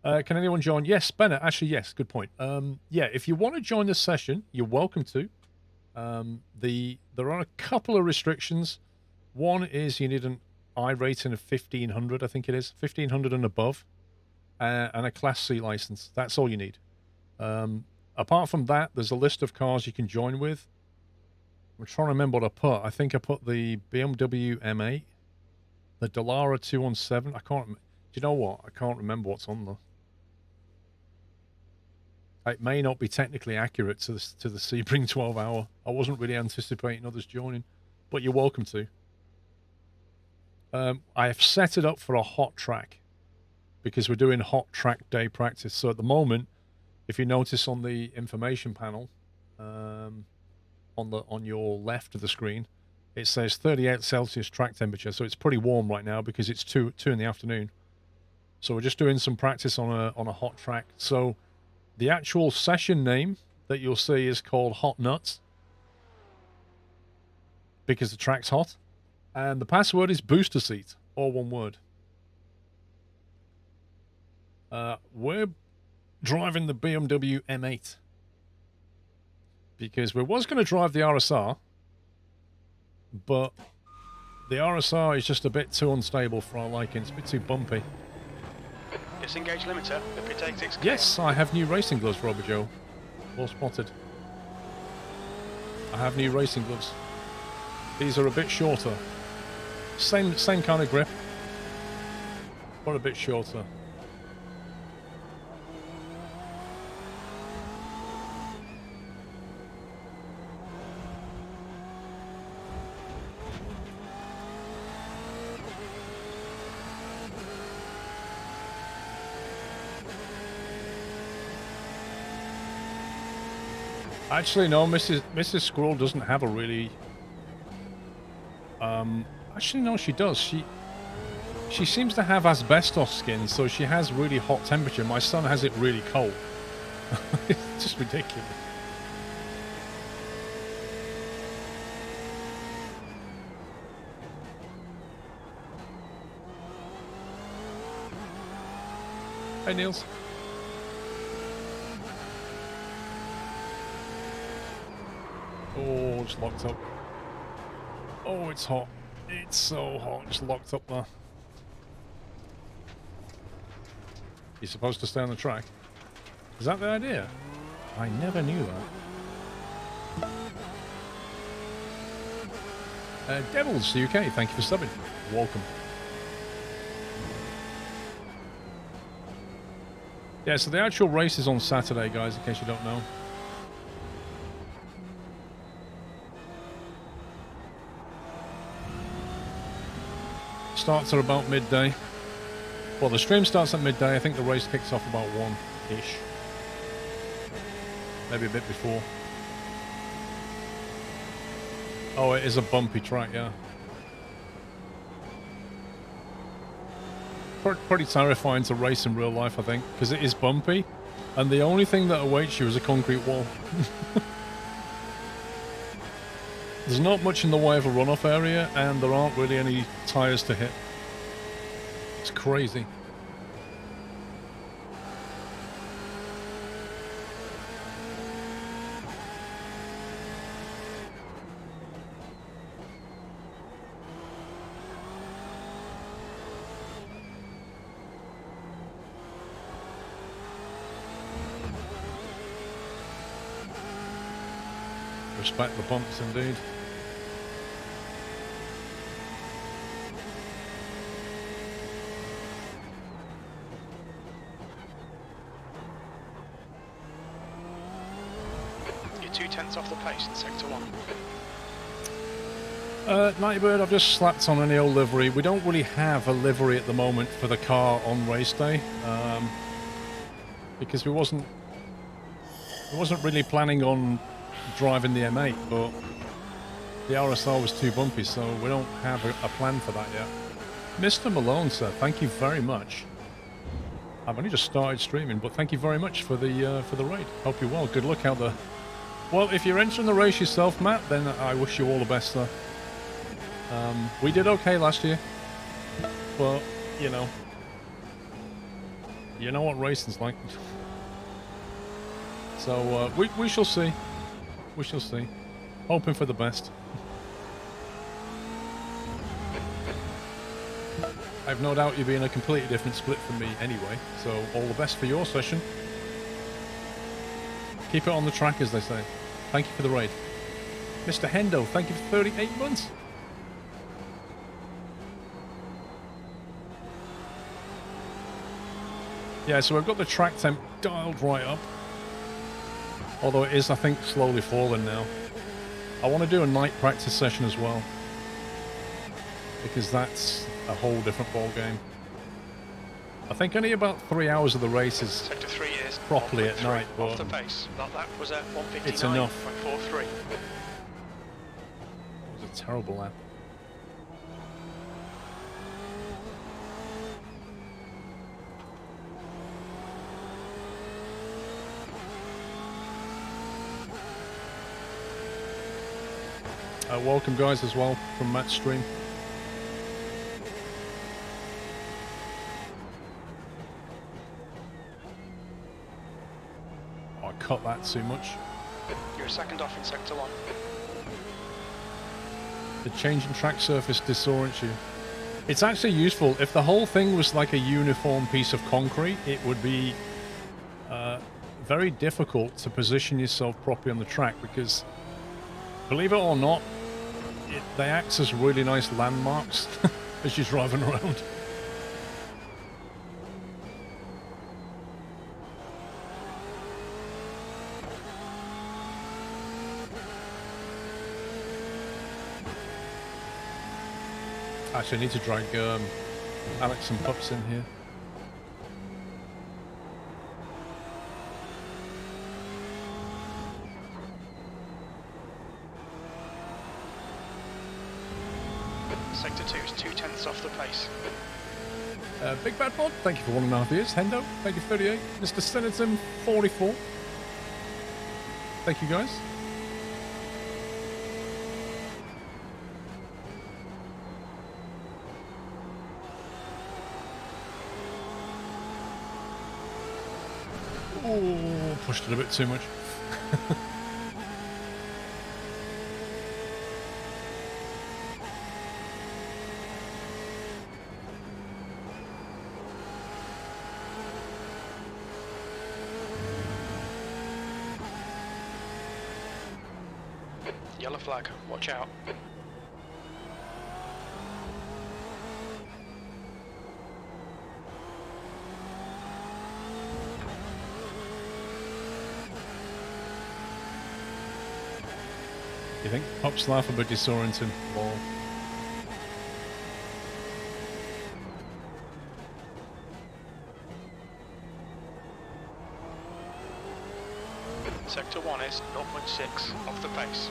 Can anyone join? Yes, Bennett. Actually, yes. Good point. Yeah, if you want to join this session, you're welcome to. There are a couple of restrictions. One is you need an I rating of 1500, I think it is 1500 and above, and a Class C license. That's all you need. Apart from that, there's a list of cars you can join with. I'm trying to remember what I put. I think I put the BMW M8, the Dallara 217. I can't. Do you know what? I can't remember what's on there. It may not be technically accurate to the Sebring 12 hour. I wasn't really anticipating others joining, but you're welcome to. I have set it up for a hot track because we're doing hot track day practice. So at the moment, if you notice on the information panel, on your left of the screen, it says 38 Celsius track temperature. So it's pretty warm right now because it's two in the afternoon. So we're just doing some practice on a hot track. So the actual session name that you'll see is called Hot Nuts because the track's hot. And the password is booster seat, all one word. We're driving the BMW M8 because we was going to drive the RSR, but the RSR is just a bit too unstable for our liking. It's a bit too bumpy. Disengage limiter, if it takes its. Yes, I have new racing gloves, Robert Joe. Well spotted. I have new racing gloves. These are a bit shorter. Same kind of grip, but a bit shorter. Actually, no, Mrs. Squirrel doesn't have a really... Actually, no, she does. She seems to have asbestos skin, so she has really hot temperature. My son has it really cold. It's just ridiculous. Hey, Niels. Oh, it's locked up. Oh, it's hot. It's so hot. It's locked up there. You're supposed to stay on the track. Is that the idea? I never knew that. Devils UK, thank you for subbing. Welcome. Yeah, so the actual race is on Saturday, guys, in case you don't know. Starts are about midday. Well, the stream starts at midday. I think the race kicks off about 1-ish. Maybe a bit before. Oh, it is a bumpy track, yeah. Pretty terrifying to race in real life, I think, because it is bumpy, and the only thing that awaits you is a concrete wall. There's not much in the way of a runoff area, and there aren't really any tyres to hit. It's crazy. Respect the bumps, indeed. You're 2/10 off the pace in sector 1. Nightbird, I've just slapped on any old livery. We don't really have a livery at the moment for the car on race day, because we wasn't really planning on driving the M8, but the RSR was too bumpy, so we don't have a plan for that yet. Mr. Malone, sir, thank you very much. I've only just started streaming, but thank you very much for the raid. Hope you're well. Good luck out there. Well, if you're entering the race yourself, Matt, then I wish you all the best, sir. We did okay last year, but, you know, You know what racing's like. So we shall see. We shall see. Hoping for the best. I have no doubt you'll be in a completely different split from me anyway, so all the best for your session. Keep it on the track, as they say. Thank you for the raid. Mr. Hendo, thank you for 38 months. Yeah, so we've got the track temp dialed right up. Although it is, I think, slowly falling now. I want to do a night practice session as well, because that's a whole different ball game. I think only about 3 hours of the race is Sector 3 is properly at night, but off the pace. That lap was at 1:59.43. it's enough. It was a terrible lap. Welcome guys as well from Matt's stream. Oh, I cut that too much. You're a second off in sector 1. The change in track surface disorients you. It's actually useful. If the whole thing was like a uniform piece of concrete, it would be very difficult to position yourself properly on the track because, believe it or not, they act as really nice landmarks as you're driving around. Actually, I need to drag Alex and Pups in here. Sector 2 is 2/10 off the pace. Big Bad Bod, thank you for 1.5 years. Hendo, thank you 38. Mr. Senator, 44. Thank you guys. Oh, pushed it a bit too much. Yellow flag, watch out. You think? Pups laugh about disorienting. Ball. Sector 1 is 0.6 off the pace.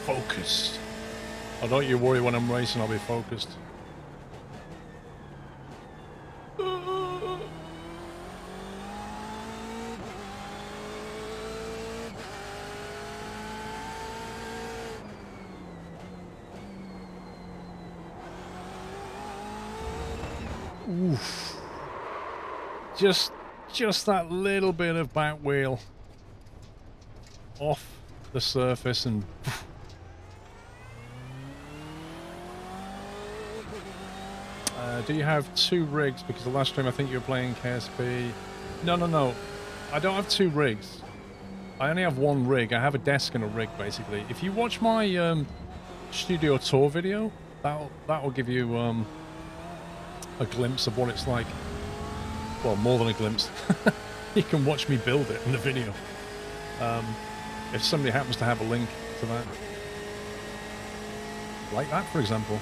Focused. Oh, don't you worry, when I'm racing I'll be focused. Oof. Just that little bit of back wheel off the surface and do you have 2 rigs? Because the last time I think you were playing KSP. No. I don't have 2 rigs. I only have 1 rig. I have a desk and a rig, basically. If you watch my studio tour video, that'll give you a glimpse of what it's like. Well, more than a glimpse. You can watch me build it in the video. If somebody happens to have a link to that. Like that, for example.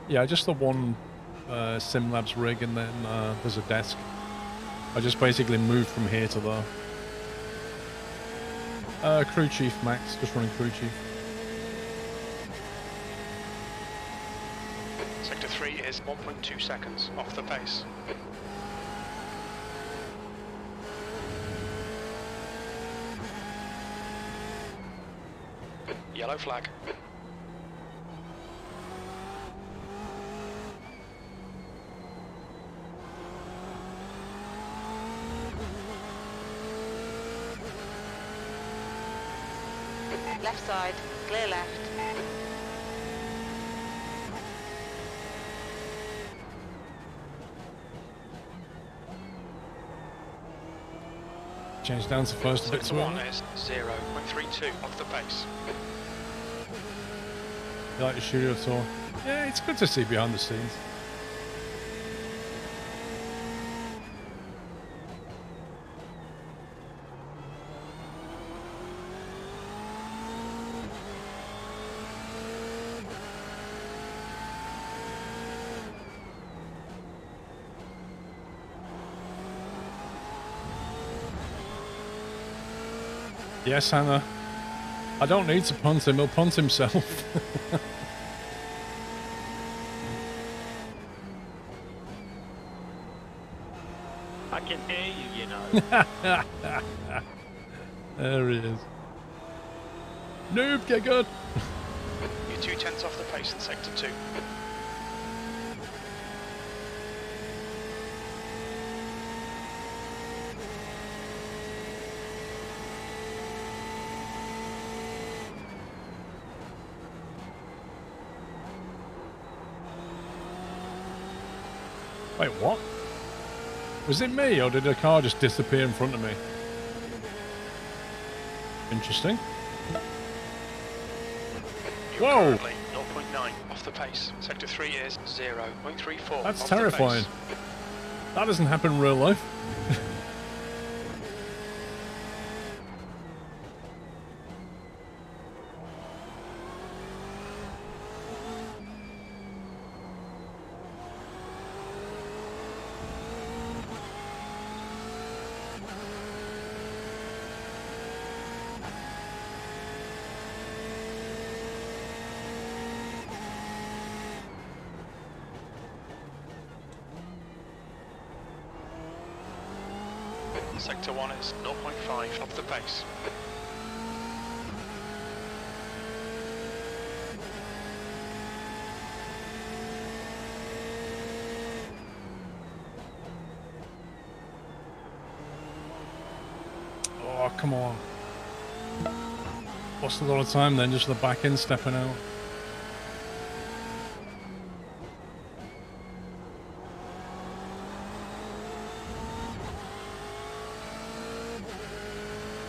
Yeah, just the 1 SimLabs rig, and then there's a desk. I just basically moved from here to there. Crew Chief Max, just running Crew Chief. Sector 3 is 1.2 seconds off the pace. Yellow flag. Left side, clear left. Change down to first a bit Sector too 1 early. is 0.32 off the pace. You like to shoot it at all? Yeah, it's good to see behind the scenes. Yes, Hannah. I don't need to punt him, he'll punt himself. I can hear you, you know. There he is. Noob, get good. You're 2/10 off the pace in sector 2. Wait, what? Was it me, or did a car just disappear in front of me? Interesting. You're Whoa! currently 0.9 off the pace. Sector 3 is 0.34 That's off terrifying. the pace. That doesn't happen in real life. Sector 1 is 0.5 off the pace. Oh, come on. Lost a lot of time then, just the back end stepping out.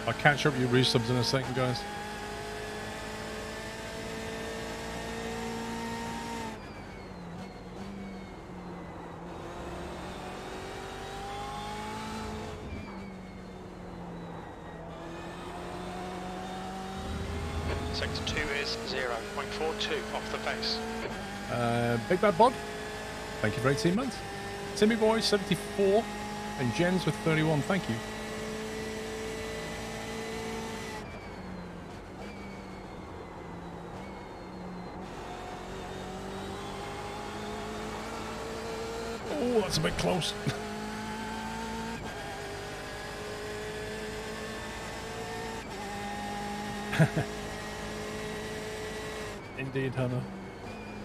I'll catch up your resubs in a second, guys. Sector 2 is 0.42 off the pace. Big Bad Bod, thank you for 18 months. Timmy Boy, 74. And Jens with 31, thank you. Oh, that's a bit close. Indeed, Hannah.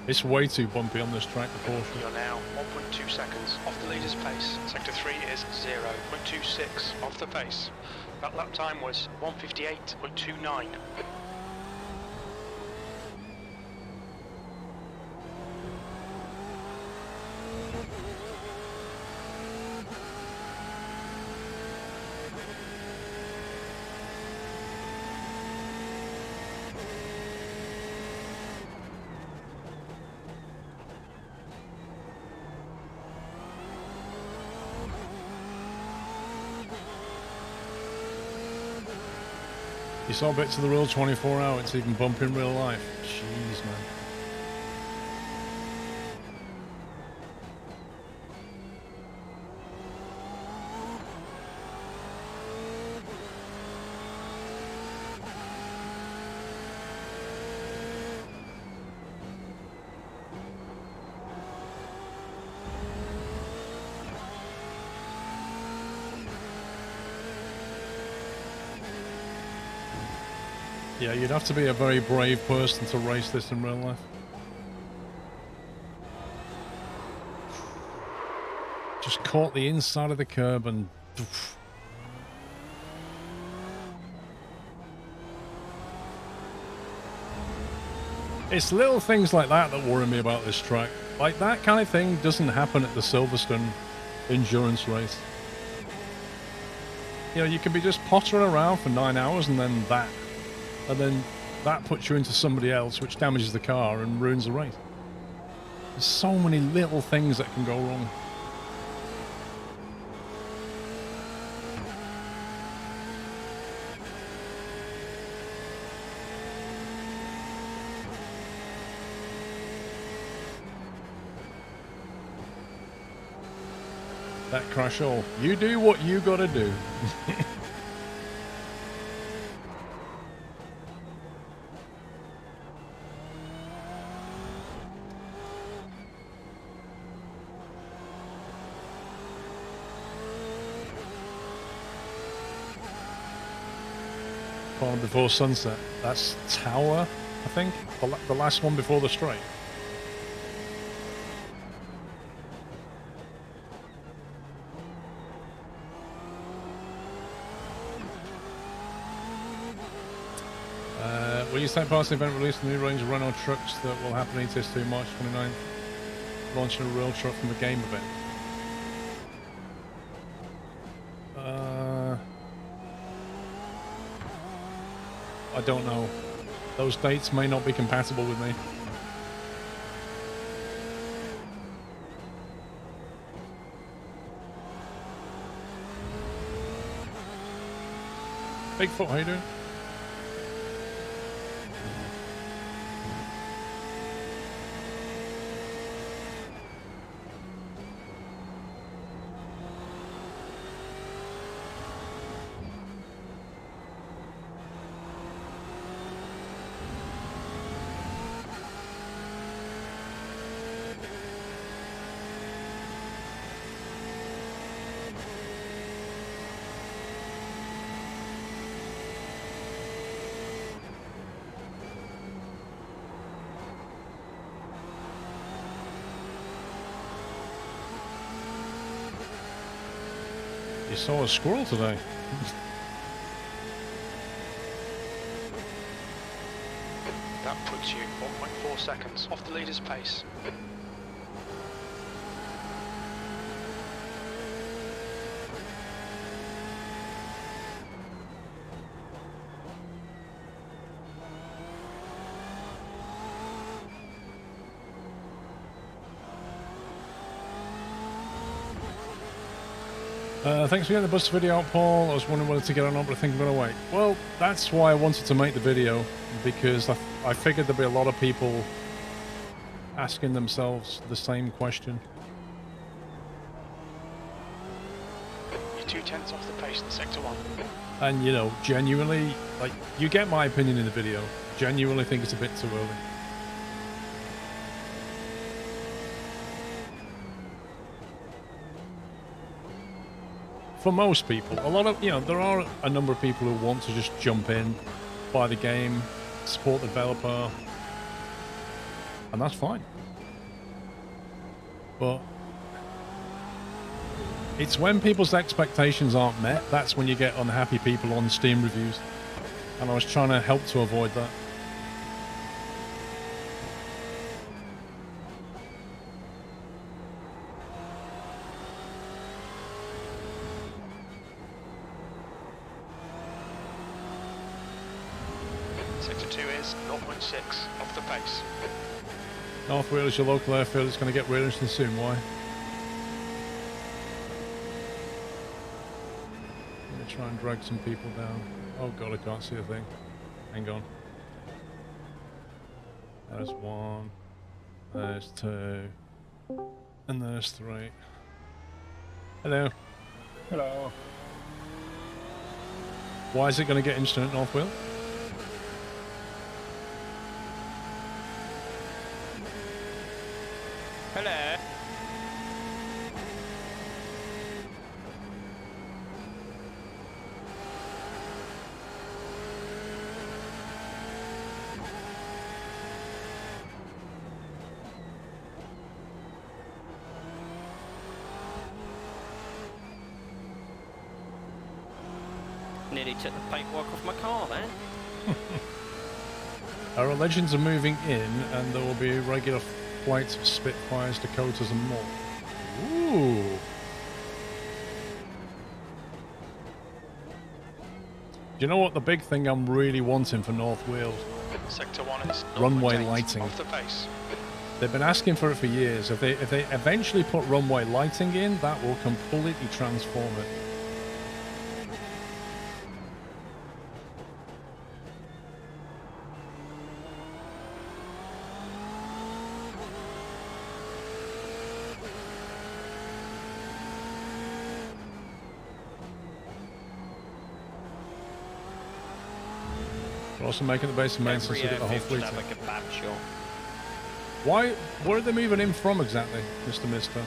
It's way too bumpy on this track, the Porsche. You're now 1.2 seconds off the leader's pace. Sector 3 is 0.26 off the pace. That lap time was 1:58.29. You saw bits of the real 24 hour, it's even bumpy in real life. Jeez, man. Yeah, you'd have to be a very brave person to race this in real life. Just caught the inside of the curb and... It's little things like that that worry me about this track. Like, that kind of thing doesn't happen at the Silverstone endurance race. You know, you can be just pottering around for 9 hours and then that. And then that puts you into somebody else, which damages the car and ruins the race. There's so many little things that can go wrong. That crash all. You do what you gotta do. Corner before sunset. That's Tower, I think. The last one before the straight. Will you take part in the event releasing the new range of Renault trucks that will happen in ETS2 March 29th? Launching a real truck from the game event. I don't know. Those dates may not be compatible with me. Bigfoot, how you doing? You saw a squirrel today. That puts you 1.4 seconds off the leader's pace. Thanks for getting the bus video out, Paul. I was wondering whether to get on, but I think I'm going to wait. Well, that's why I wanted to make the video, because I figured there'd be a lot of people asking themselves the same question. You're 2/10 off the pace in sector 1. And, you know, genuinely, like, you get my opinion in the video. Genuinely think it's a bit too early. For most people, a lot of, you know, there are a number of people who want to just jump in, buy the game, support the developer, and that's fine. But it's when people's expectations aren't met, that's when you get unhappy people on Steam reviews. And I was trying to help to avoid that. Sector 2 is 0.6 off the pace. North Wheel is your local airfield. It's going to get real interesting soon. Why? I'm going to try and drag some people down. Oh god, I can't see a thing. Hang on. There's one. There's two. And there's three. Hello. Hello. Why is it going to get instant at North Wheel? Hello. Nearly took the paintwork off my car then. Our legends are moving in, and there will be regular flights of Spitfires, Dakotas, and more. Ooh. Do you know what the big thing I'm really wanting for North Wales? Sector 1 is Runway 0.8 lighting. off the pace. They've been asking for it for years. If they eventually put runway lighting in, that will completely transform it. We're also making the base of maintenance to get the whole fleet. Have a kebab shop. Why? Where are they moving in from exactly, Mr. Mister?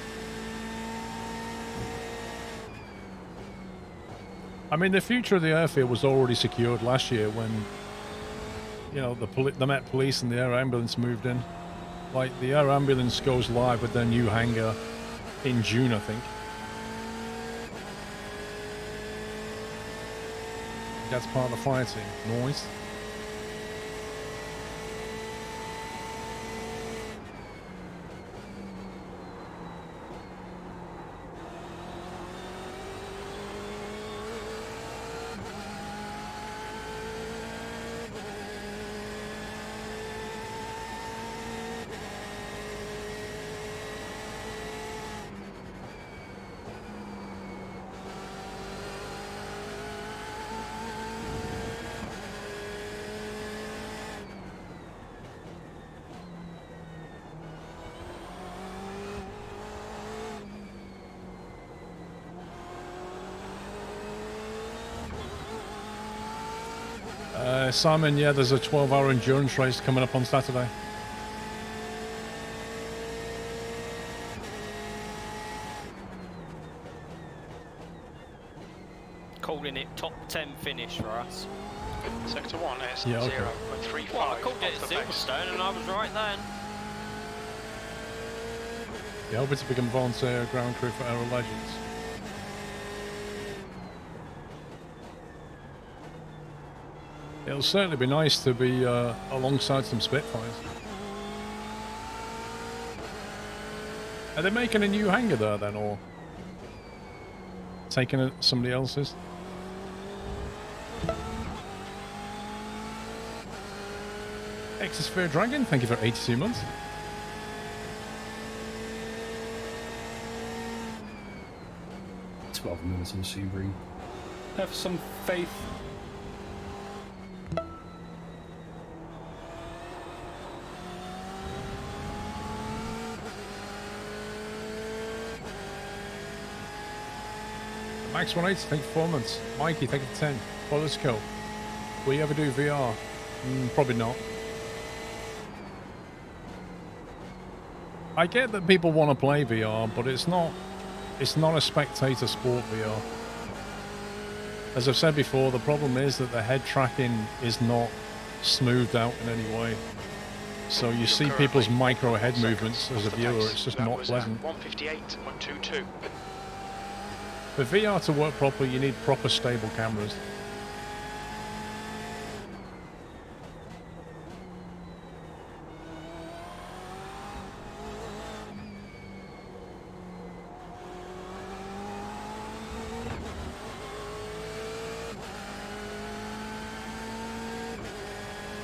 I mean, the future of the airfield was already secured last year when, you know, the Met Police and the air ambulance moved in. Like, the air ambulance goes live with their new hangar in June, I think. That's part of the fire team. Noise. Simon, yeah, there's a 12-hour endurance race coming up on Saturday. Calling it top 10 finish for us. Sector 1 is Yeah, okay. 0.35 Well, I called it off at the pace. Silverstone and I was right then. Yeah, hoping to become volunteer ground crew for Aero Legends. It'll certainly be nice to be alongside some Spitfires. Are they making a new hangar there then, or taking it somebody else's? Exosphere Dragon, thank you for 82 months. Minutes on Subaru. Have some faith. Max 180, thank you for 4 months. Mikey, thank you for 10. Politico, will you ever do VR? Probably not. I get that people want to play VR, but it's not a spectator sport VR. As I've said before, the problem is that the head tracking is not smoothed out in any way. So you see people's micro head movements as a viewer, it's just not pleasant. 158.22. For VR to work properly, you need proper stable cameras.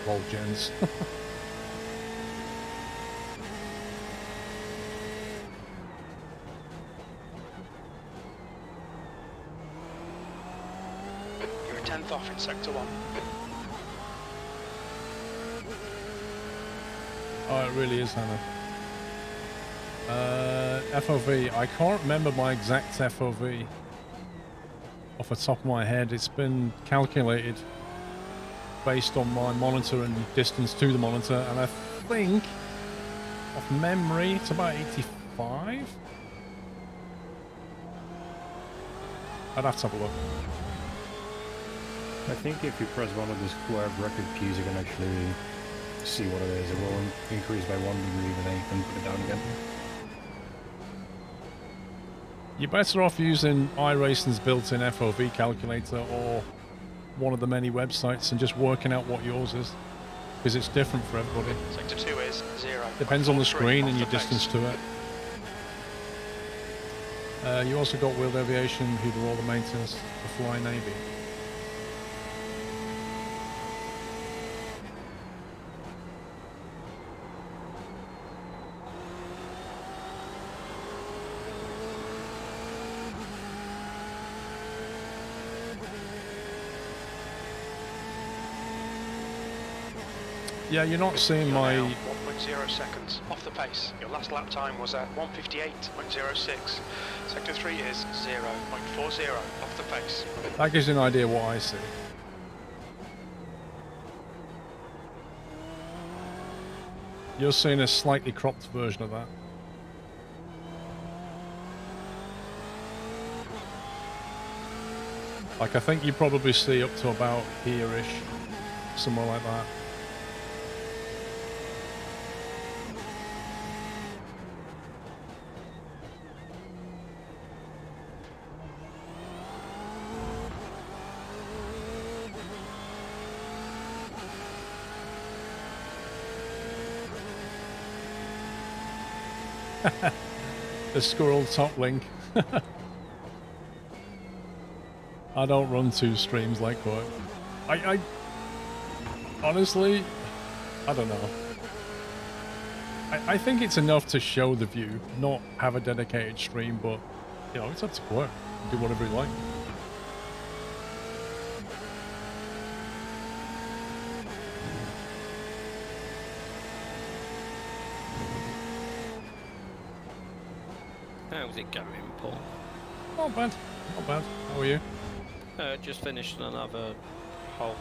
Lol, gens. You're a 10th off in Sector 1. Oh, it really is, Hannah. FOV. I can't remember my exact FOV off the top of my head. It's been calculated based on my monitor and distance to the monitor, and I think, off memory, it's about 85? I'd have to have a look. I think if you press one of the square bracket keys, you can actually see what it is. It will increase by 1 degree, but then you can put it down again. You're better off using iRacing's built-in FOV calculator or one of the many websites and just working out what yours is, because it's different for everybody. Sector 2 is 0. Depends on the 0.43 screen off and the your distance pace. to it. You also got Wheeled Aviation, who do all the maintenance for Fly Navy. Yeah, you're not seeing You're my... now 1.0 seconds off the pace. Your last lap time was at 1:58.06. Sector 3 is 0.40 off the pace. That gives you an idea what I see. You're seeing a slightly cropped version of that. Like, I think you probably see up to about here-ish, somewhere like that. The squirrel top link. I don't run 2 streams like that. I honestly, I don't know. I think it's enough to show the view, not have a dedicated stream, but, you know, it's up to Quirk. Do whatever you like. How's it going, Paul? Not bad. Not bad. How are you? Just finished another whole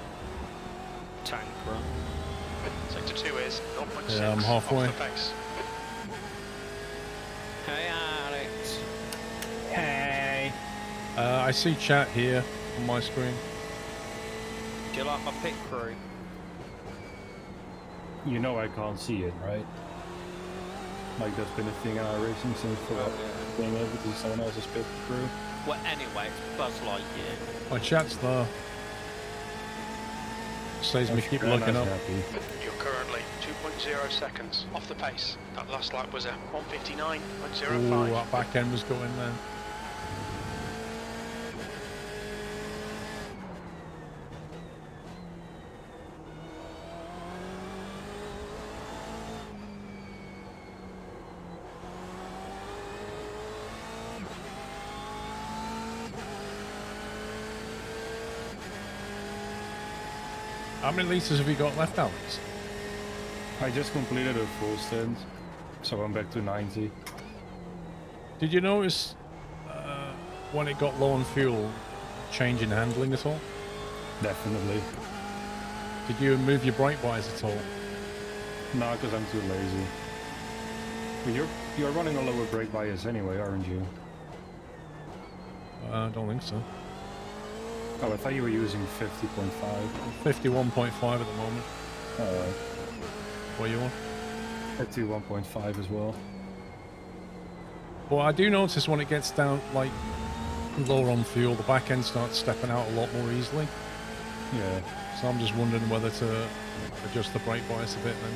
tank run. Sector 2 is 0.6 Yeah, I'm halfway. off the pace. Hey, Alex. Hey! I see chat here on my screen. Do you like my pit crew? You know I can't see it, right? Like that's been a thing in iRacing since being able to see someone else's pit crew. Well, anyway, it's Buzz Lightyear. My chat's there. Saves me keep looking up. Happy. You're currently 2.0 seconds off the pace. That last lap was at Ooh, 1:59.05. that back end was going then. How many litres have you got left, Alex? I just completed a full stint, so I'm back to 90. Did you notice when it got low on fuel, change in handling at all? Definitely. Did you move your brake wires at all? No, because I'm too lazy. But you're running a lower brake bias anyway, aren't you? I don't think so. Oh, I thought you were using 50.5. 51.5 at the moment. Alright. What are you on? I do 1.5 as well. Well, I do notice when it gets down, like, lower on fuel, the back end starts stepping out a lot more easily. Yeah. So I'm just wondering whether to adjust the brake bias a bit then.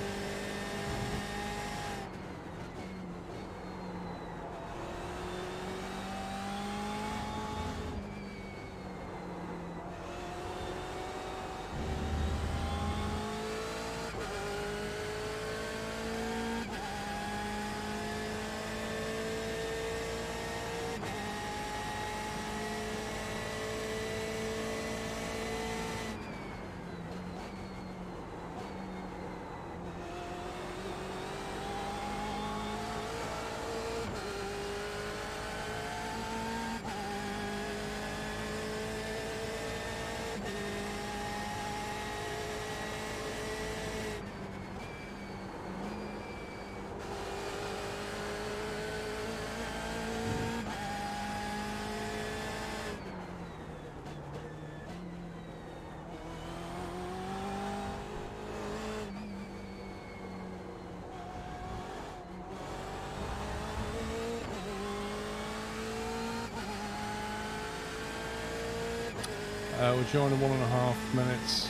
We'll join in 1.5 minutes.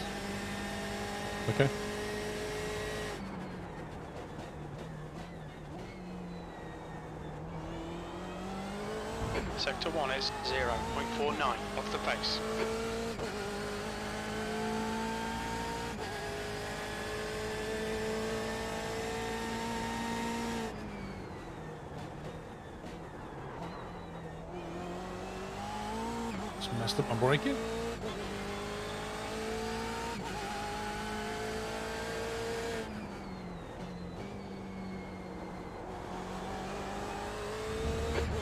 Okay. Sector 1 is 0.49 off the pace. Just messed up my braking.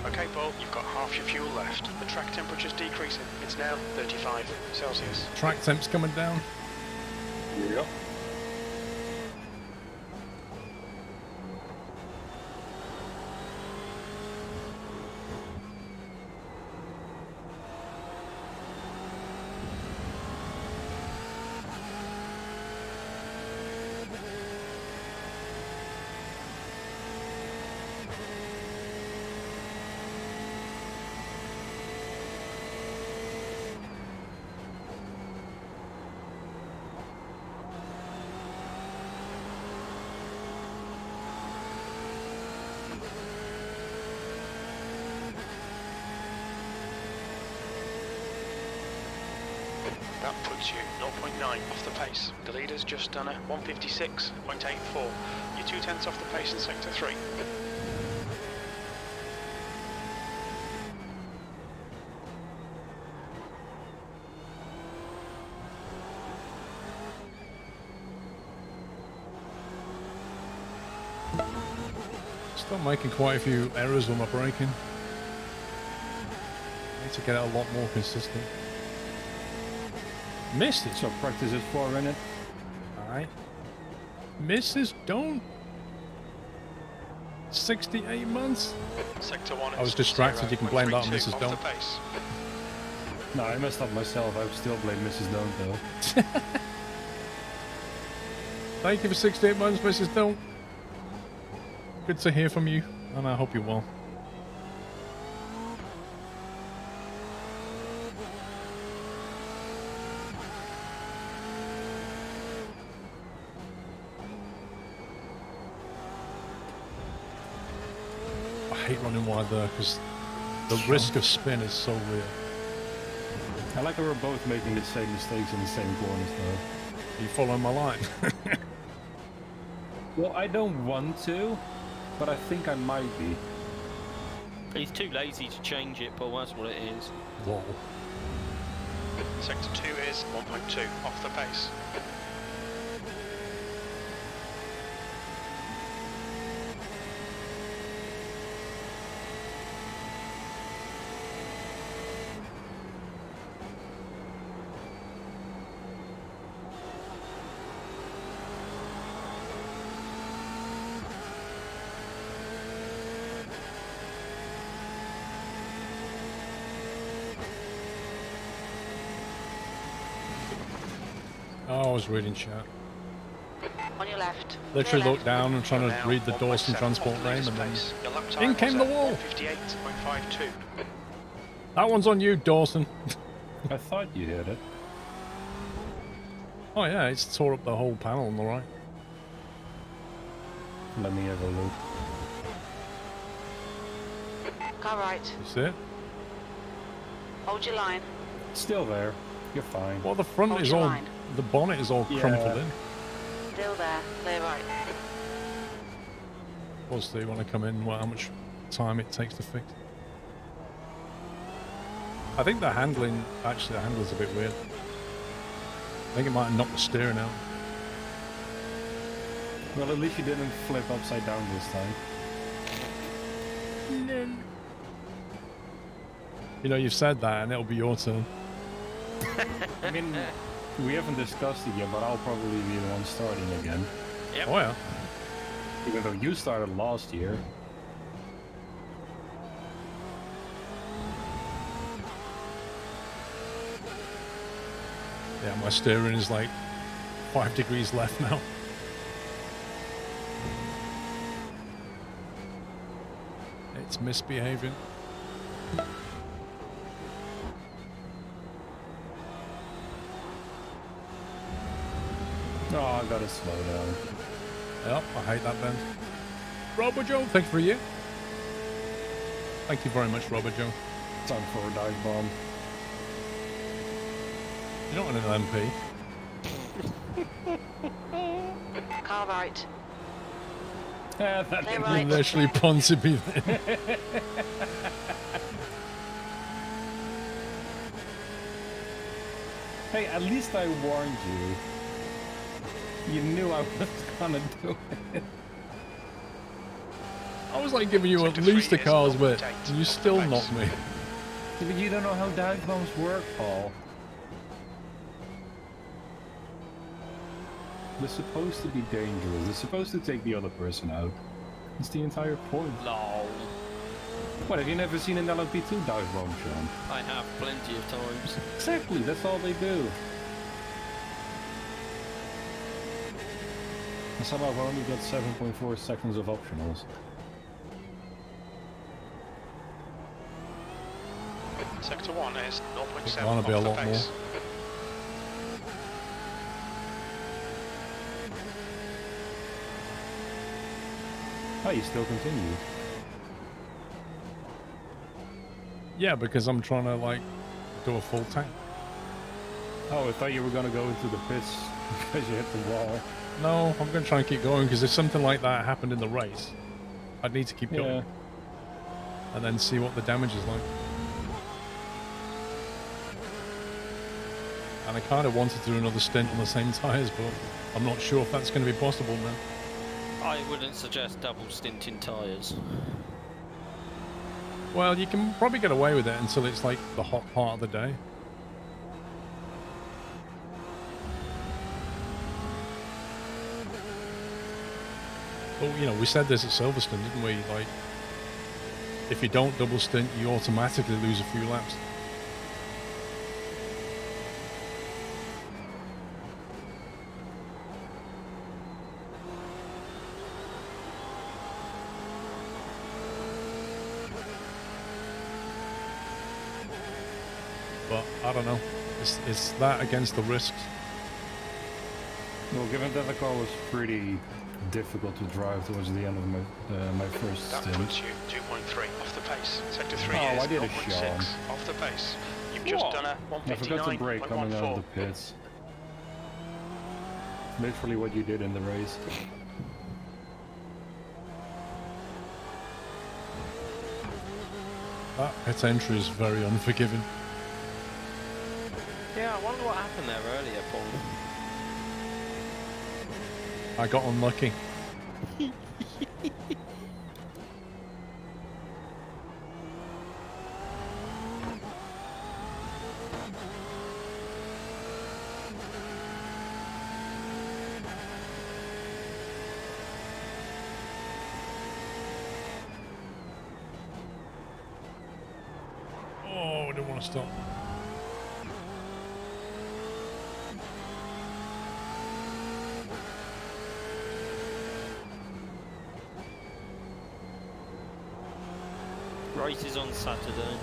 Okay, Paul, you've got half your fuel left. The track temperature's decreasing. It's now 35 Celsius. Track temp's coming down. Yep. That puts you 0.9 off the pace. The leader's just done a 156.84. You're 2/10 off the pace in Sector 3. Still making quite a few errors on my braking. Need to get it a lot more consistent. Missed it. So practice is for in it. Alright. Mrs. Don't. 68 months. Sector 1 is I was distracted, you can blame that on 0.32 Mrs. off Don't. the pace. No, I messed up myself. I would still blame Mrs. Don't though. Thank you for 68 months, Mrs. Don't. Good to hear from you, and I hope you're well. I hate running wide there because the risk of spin is so real. I like that we're both making the same mistakes in the same corners though. Are you following my line? Well, I don't want to, but I think I might be. He's too lazy to change it, Paul, that's what it is. Lol. Sector 2 is 1.2 off the pace. Oh, I was reading chat. On your left. Literally Clear looked left. down and trying You're to now read the Dawson 1.7 transport off the name, leader's and then pace. Your lap in time came was the at wall. 158.52. That one's on you, Dawson. I thought you hit it. Oh yeah, it's tore up the whole panel on the right. Let me have a look. Car right. You see it? Hold your line. It's still there. You're fine. Well, the front Hold is your all, line. the bonnet is all Yeah. crumpled in. Still there. Clear right. We'll see when I come in how much time it takes to fix. I think the handling, actually the handling's a bit weird. I think it might knock the steering out. Well, at least you didn't flip upside down this time. You know, you've said that and it'll be your turn. I mean, we haven't discussed it yet, but I'll probably be the one starting again. Yep. Oh yeah. Even though you started last year. Yeah, my steering is like 5 degrees left now. It's misbehaving. Oh, I gotta slow down. Yep, I hate that bend. Robert Joe, thank you for you. Thank you very much, Robert Joe. Time for a dive bomb. You're not an LMP. Car right. Yeah, that Clear didn't right. You literally punted me then. Hey, at least I warned you. You knew I was gonna do it. I was like giving you at Sector least a 3 is car's width, 0.8 and you off the still base. knocked me. Yeah, but you don't know how dive bombs work, Paul. They're supposed to be dangerous. They're supposed to take the other person out. That's the entire point. Lol. What, have you never seen an LMP2 dive bomb, Sean? I have plenty of times. Exactly, that's all they do. And somehow I've only got 7.4 seconds of optionals. Sector 1 is 0.7 Wanna off be a the lot base. Oh, you still continue. Yeah, because I'm trying to like do a full tank. Oh, I thought you were gonna go into the pits because you hit the wall. No, I'm going to try and keep going because if something like that happened in the race, I'd need to keep going Yeah. and then see what the damage is like. And I kind of wanted to do another stint on the same tyres, but I'm not sure if that's going to be possible now. I wouldn't suggest double stinting tyres. Well, you can probably get away with it until it's like the hot part of the day. Well, you know, we said this at Silverstone, didn't we? Like, if you don't double stint, you automatically lose a few laps. But I don't know. It's that against the risks. Well, given that the car was pretty difficult to drive towards the end of my first That stint. puts you 2.3 off the pace. Sector 3 Oh, is I did a 0.6 Sean. off the pace. You've just What? done a I forgot to brake coming out of the 159.14. pits. Literally what you did in the race. That pit entry is very unforgiving. Yeah, I wonder what happened there earlier, Paul. I got unlucky. Oh, I didn't want to stop. Race is on Saturday.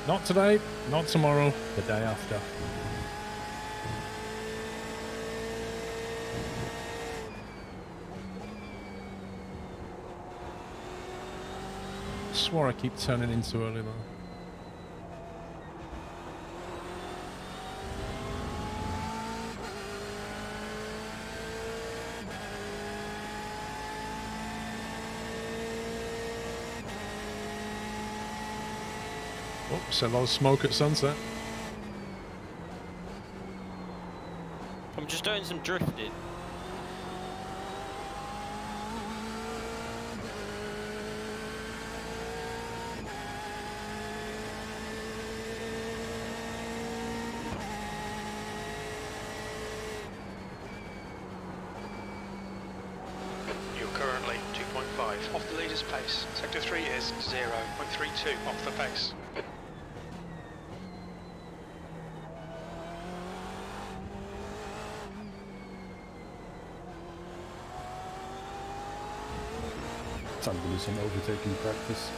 Not today, not tomorrow, the day after. I swore I keep turning in too early though. Oops, a lot of smoke at sunset. I'm just doing some drifting. You're currently 2.5 off the leader's pace. Sector 3 is 0.32 off the pace. Time to do some overtaking practice.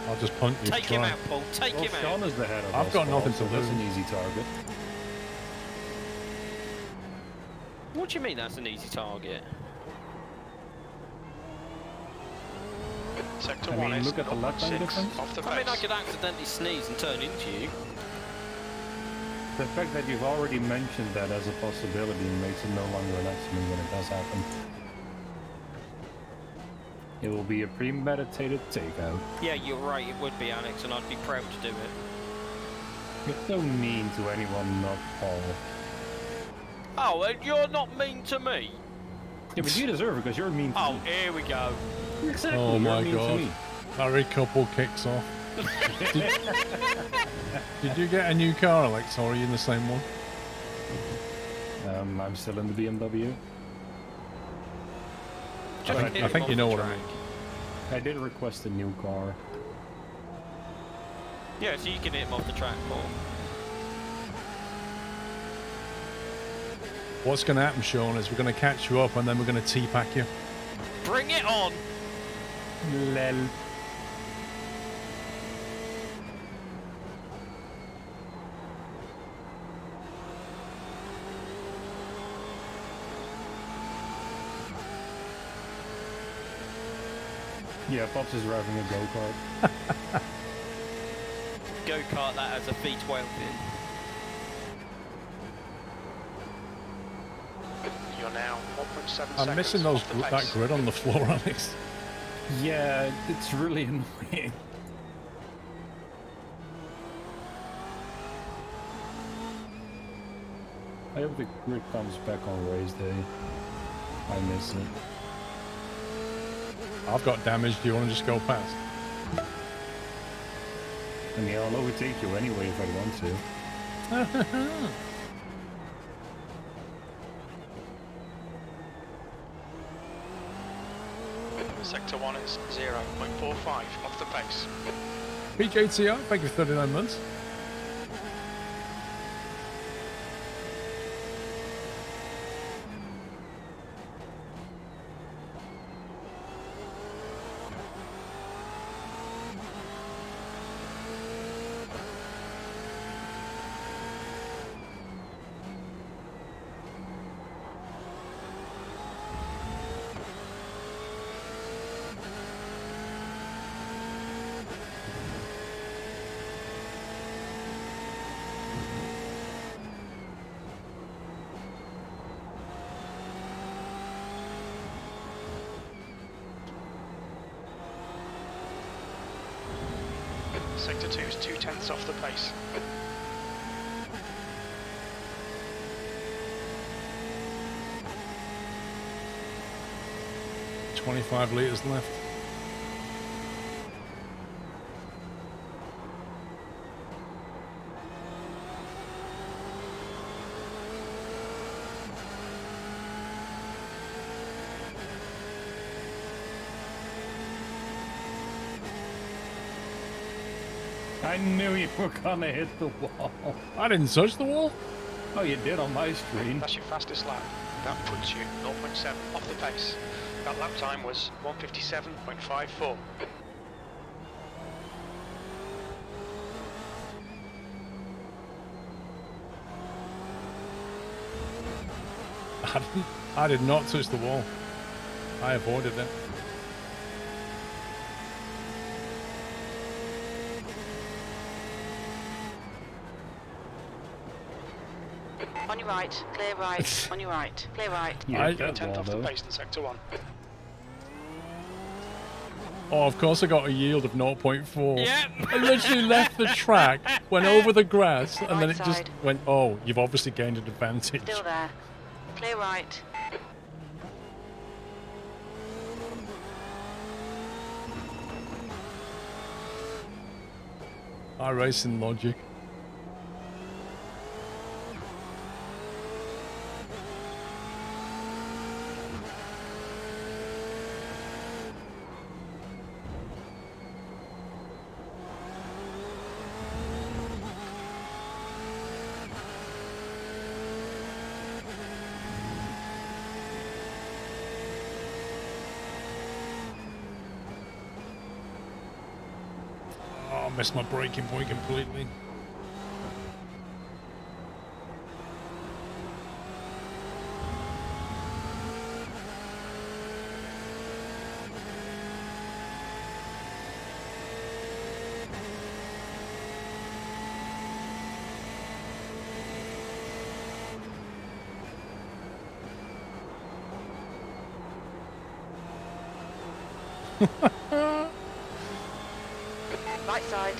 I'll just punt you. Take him out, Paul. Take Well, him Sean out. is the head of I've us, got Paul, nothing so to that's lose. an easy target. What do you mean that's an easy target? Sector I 1 mean, is look at the lap time 0.6 difference. off the I mean, I pace. could accidentally sneeze and turn into you. The fact that you've already mentioned that as a possibility makes it no longer an accident when it does happen. It will be a premeditated takeout. Yeah, you're right, it would be, Alex, and I'd be proud to do it. You're so mean to anyone not Paul. Oh, and you're not mean to me? Yeah, but you deserve it because you're mean to Oh, me. here we go. Exactly, Oh you're my mean to God. me. Harry couple kicks off. Did you get a new car, Alex, or are you in the same one? I'm still in the BMW. Just I hit I him think off you know the what I track. mean. I did request a new car. Yeah, so you can hit him off the track, Paul. What's going to happen, Sean, is we're going to catch you up and then we're going to T-pack you. Bring it on! Lel. Yeah, Pops is driving a go-kart. Go-kart that as a V12 in. You're now 1.7 seconds I'm missing those off the that pace. grid on the floor, Alex. Yeah, it's really annoying. I hope the grid comes back on race day. I miss it. I've got damage. Do you want to just go past? I mean, I'll overtake you anyway if I want to. Sector 1 is 0.45 off the pace. PJTR, thank you for 39 months. Sector 2 is 0.2 off the pace. $25 litres left. I knew you were gonna hit the wall. I didn't touch the wall. Oh, you did on my screen. That's your fastest lap. That puts you 0.7 off the pace. That lap time was 1:57.54. I did not touch the wall. I avoided it. On your right, clear right. On your right, clear right. You I- hit that 10th wall, off the though. pace in Sector 1. Oh, of course I got a yield of 0.4. Yep. I literally left the track, went over the grass, and then Right it just side. went, oh, you've obviously gained an advantage. Still there. Clear right. iRacing logic. Oh, I missed my braking point completely. Right side.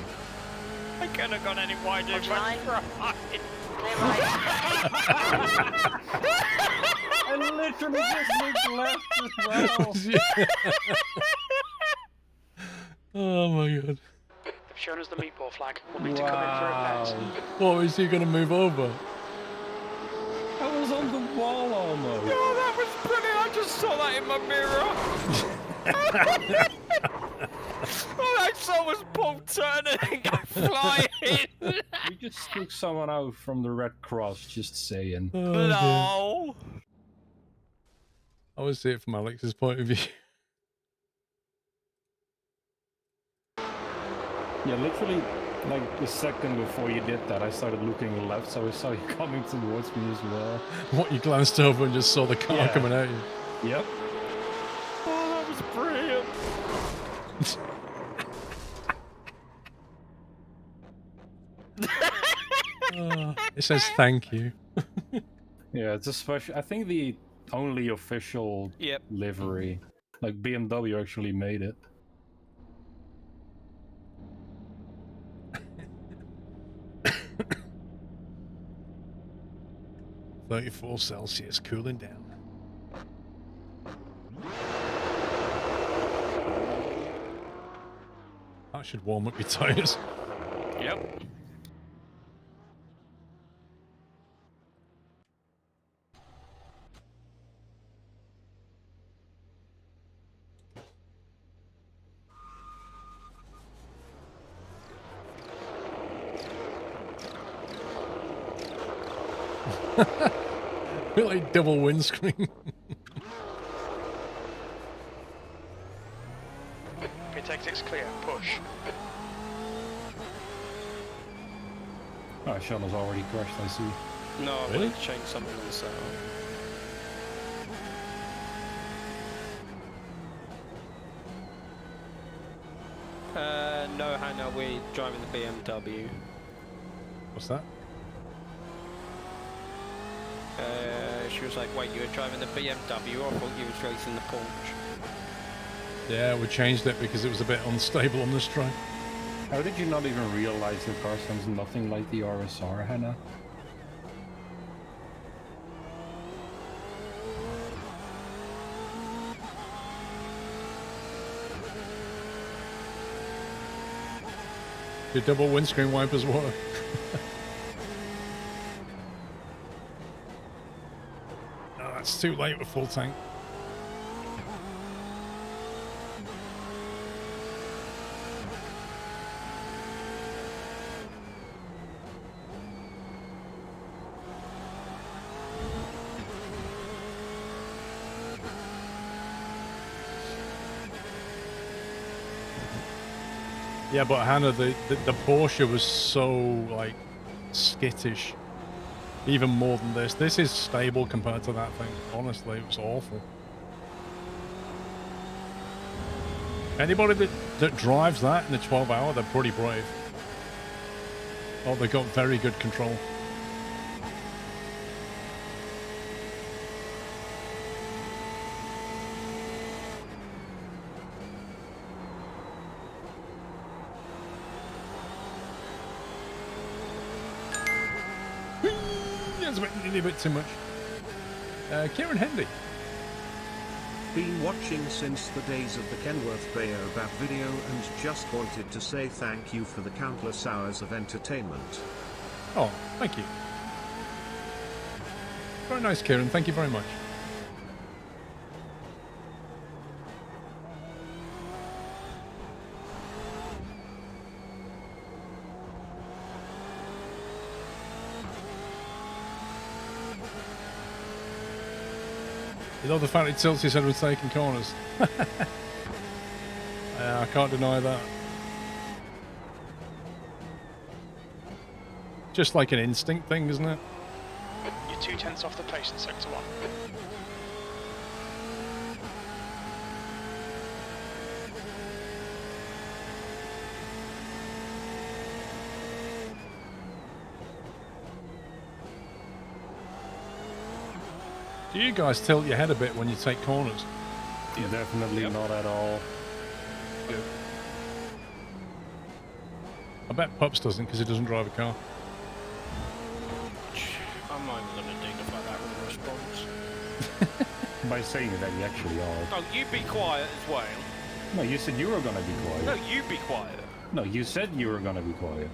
I couldn't have gone any wider if I tried. Clear right. I literally just looked left as well. Oh my god. They've shown us the meatball flag. We'll need to come in for a vet. What, is he going to move over? I was on the wall almost. Oh, that was brilliant. I just saw that in my mirror. All I saw was Paul turn and go flying. We just took someone out from the Red Cross, just saying. Oh, dear. No. I always see it from Alex's point of view. Yeah, literally, like a second before you did that, I started looking left, so I saw you coming towards me as well. What, you glanced over and just saw the car Yeah. coming at you? Yep. Oh, that was brilliant. It says thank you. Yeah, it's a special. I think the only official Yep. livery. Like BMW actually made it. -34°C, cooling down. That should warm up your tires. Yep. Bit like double windscreen. Protect it's clear. Push. Oh, Shannon's already crashed, I see. No, I Really? wanted to change something on the sound. No, Hannah, we're driving the BMW. What's that? She was like, wait, you were driving the BMW? I thought you was racing the Porsche. Yeah, we changed it because it was a bit unstable on this track. How did you not even realize the car sounds nothing like the RSR, Hannah? Your double windscreen wipers work. Oh, that's too late with full tank. Yeah, but Hannah, the Porsche was so, like, skittish. Even more than this. This is stable compared to that thing. Honestly, it was awful. Anybody that drives that in the 12-hour, they're pretty brave. Oh, they got very good control. It's a bit too much. Kieran Hendy. Been watching since the days of the Kenworth Baobab video and just wanted to say thank you for the countless hours of entertainment. Oh, thank you. Very nice, Kieran. Thank you very much. You know the fact it tilts his head with taking corners. I can't deny that. Just like an instinct thing, isn't it? You're 2/10 off the pace in sector 1. Do you guys tilt your head a bit when you take corners? Definitely not at all. Good. I bet Pups doesn't because he doesn't drive a car. I'm not even going to dignify that with a response. By saying that you actually are. Oh, you be quiet as well. No, you said you were gonna be quiet. No, you be quiet. No, you said you were gonna be quiet.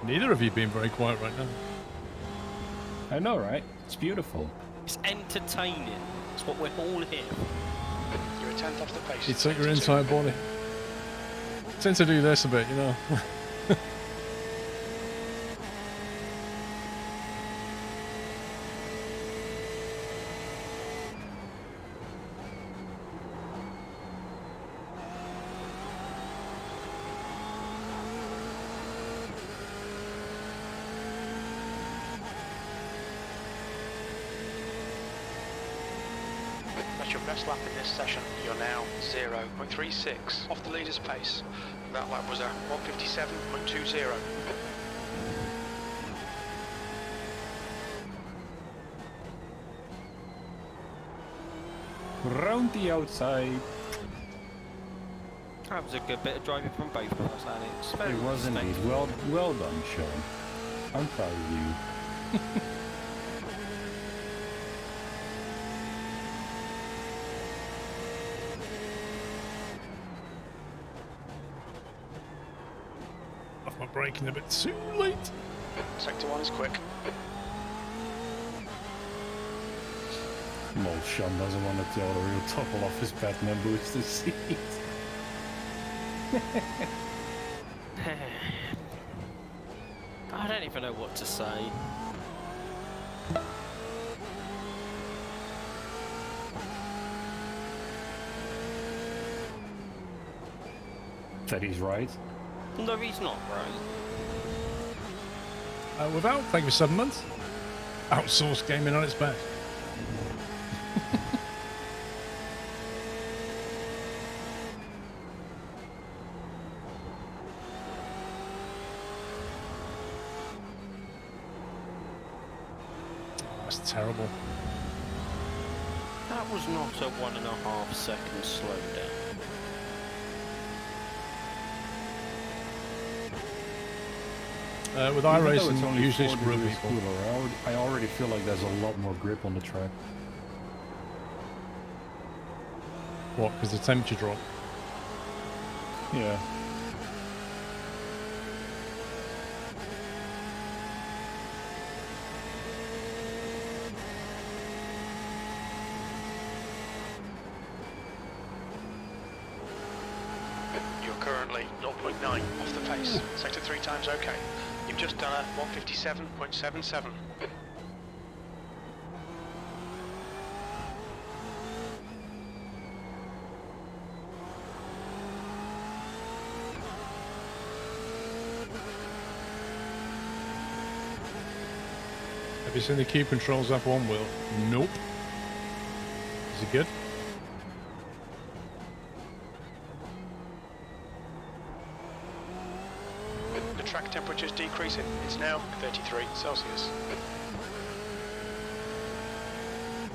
Neither of you being very quiet right now. I know, right? It's beautiful. It's entertaining. It's what we're all here. You're a tenth off the pace. You take your entire body. Tend to do this a bit, you know. That's your best lap in this session. You're now 0.36 off the leader's pace. That lap was a 157.20. Round the outside. That was a good bit of driving from both of us, Alex. Very It was indeed. respectful. Well done, Sean. I'm proud of you. Off my braking a bit too late. Sector 1 is quick. Well, Sean doesn't want to tell the real topple off his Batman booster seat. I don't even know what to say. That he's right. No, he's not, right? Without, thank you for 7 months. Outsourced gaming on its best. That's terrible. That was not a 1.5 second slowdown. With Even though it's iRacing, only usually 4 it's real degrees people. cooler, I already feel like there's a lot more grip on the track. What? Because the temperature drop. Yeah. You're currently 0.9 off the pace. Sector 3 times okay. You've just done a 157.77. Have you seen the cube controls F1 wheel? Nope. Is it good? The track temperature's decreasing. It's now 33 Celsius.